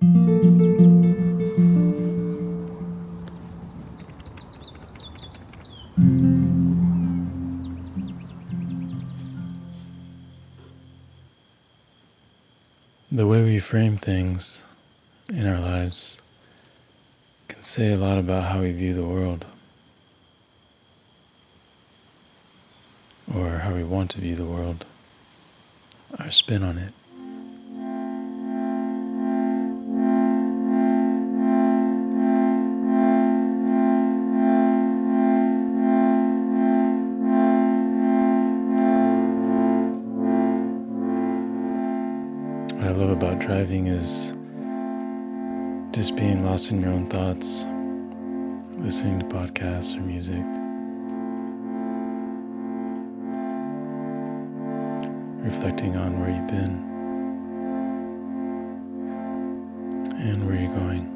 The way we frame things in our lives can say a lot about how we view the world, or how we want to view the world, our spin on it. What I love about driving is just being lost in your own thoughts, listening to podcasts or music, reflecting on where you've been and where you're going.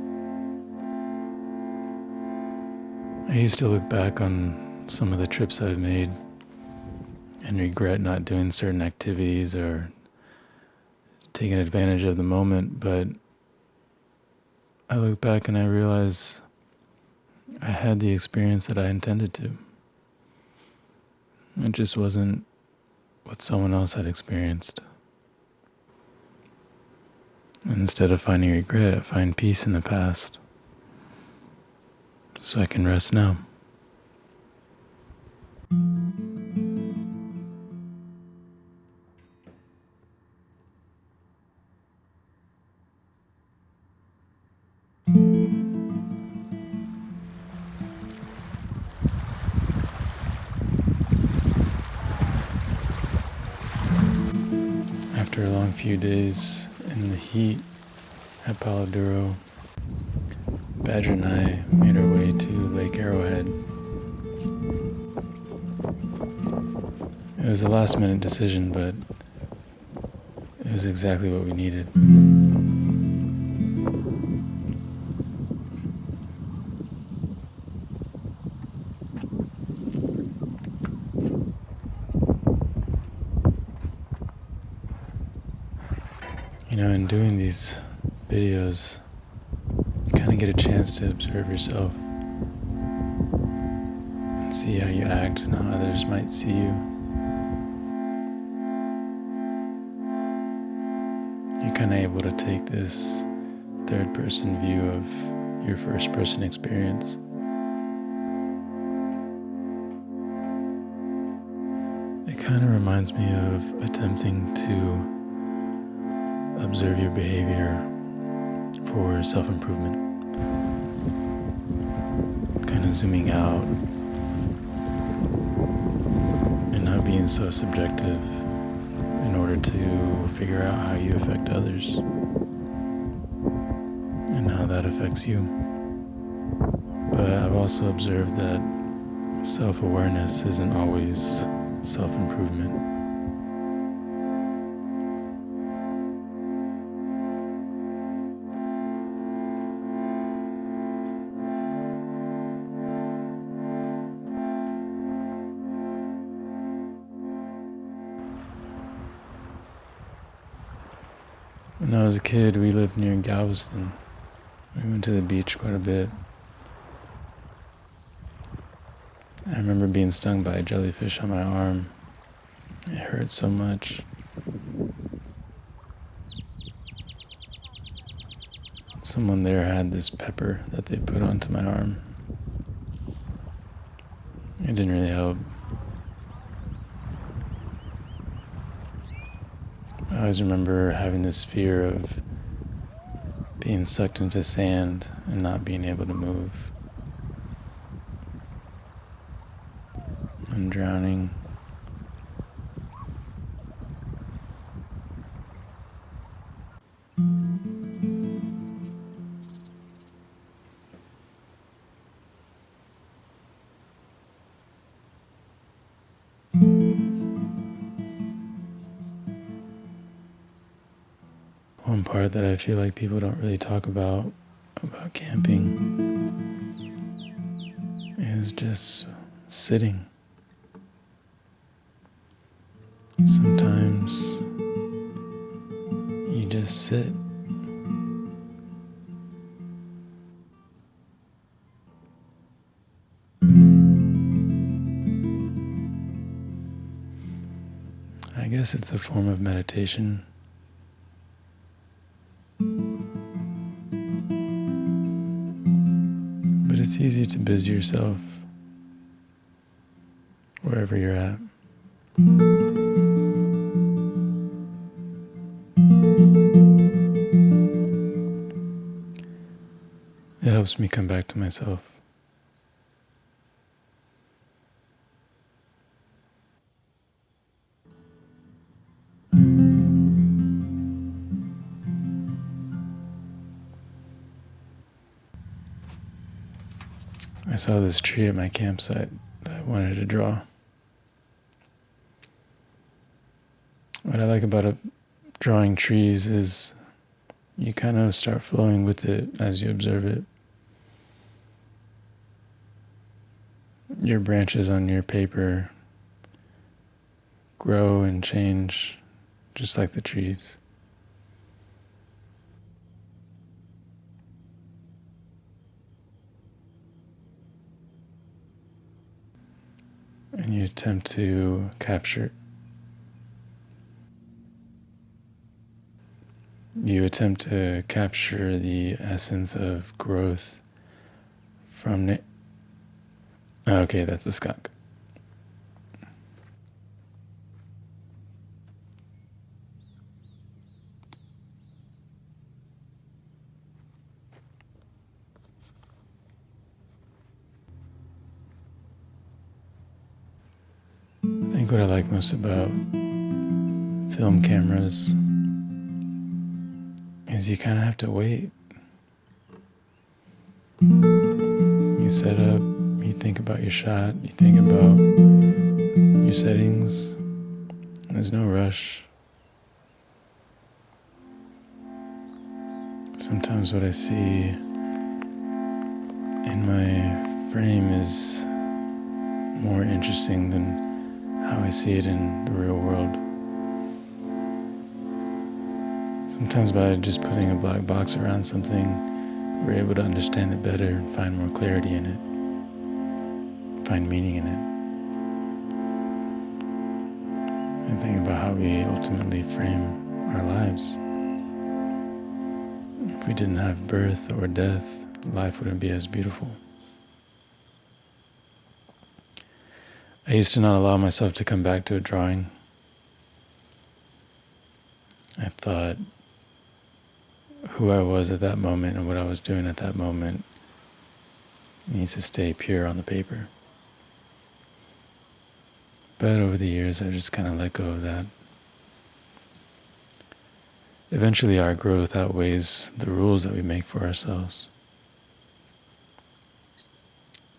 I used to look back on some of the trips I've made and regret not doing certain activities or taking advantage of the moment, but I look back and I realize I had the experience that I intended to. It just wasn't what someone else had experienced. And instead of finding regret, I find peace in the past, so I can rest now. After a long few days in the heat at Palo Duro, Badger and I made our way to Lake Arrowhead. It was a last-minute decision, but it was exactly what we needed. In doing these videos, you kind of get a chance to observe yourself and see how you act and how others might see you. You're kind of able to take this third-person view of your first-person experience. It kind of reminds me of attempting to observe your behavior for self-improvement. Kind of zooming out and not being so subjective in order to figure out how you affect others and how that affects you. But I've also observed that self-awareness isn't always self-improvement. When I was a kid, we lived near Galveston. We went to the beach quite a bit. I remember being stung by a jellyfish on my arm. It hurt so much. Someone there had this pepper that they put onto my arm. It didn't really help. I always remember having this fear of being sucked into sand and not being able to move, and drowning. One part that I feel like people don't really talk about camping is just sitting. Sometimes you just sit guess it's a form of meditation. But it's easy to busy yourself wherever you're at. It helps me come back to myself. I saw this tree at my campsite that I wanted to draw. What I like about drawing trees is you kind of start flowing with it as you observe it. Your branches on your paper grow and change just like the trees. And you attempt to capture it. You attempt to capture the essence of growth from okay, that's a skunk. I think what I like most about film cameras is you kind of have to wait. You set up, you think about your shot, you think about your settings. There's no rush. Sometimes what I see in my frame is more interesting than how I see it in the real world. Sometimes by just putting a black box around something, we're able to understand it better and find more clarity in it, find meaning in it, and think about how we ultimately frame our lives. If we didn't have birth or death, life wouldn't be as beautiful. I used to not allow myself to come back to a drawing. I thought who I was at that moment and what I was doing at that moment needs to stay pure on the paper. But over the years, I just kind of let go of that. Eventually, our growth outweighs the rules that we make for ourselves.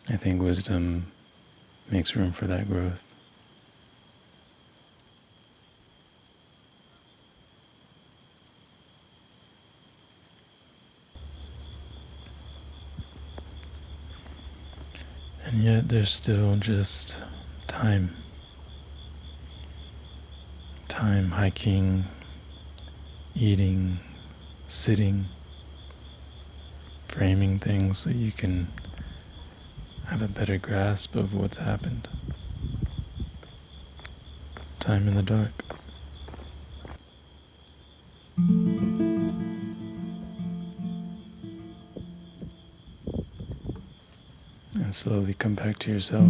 I think wisdom makes room for that growth. And yet there's still just time. Time hiking, eating, sitting, framing things so you can have a better grasp of what's happened. Time in the dark. And slowly come back to yourself.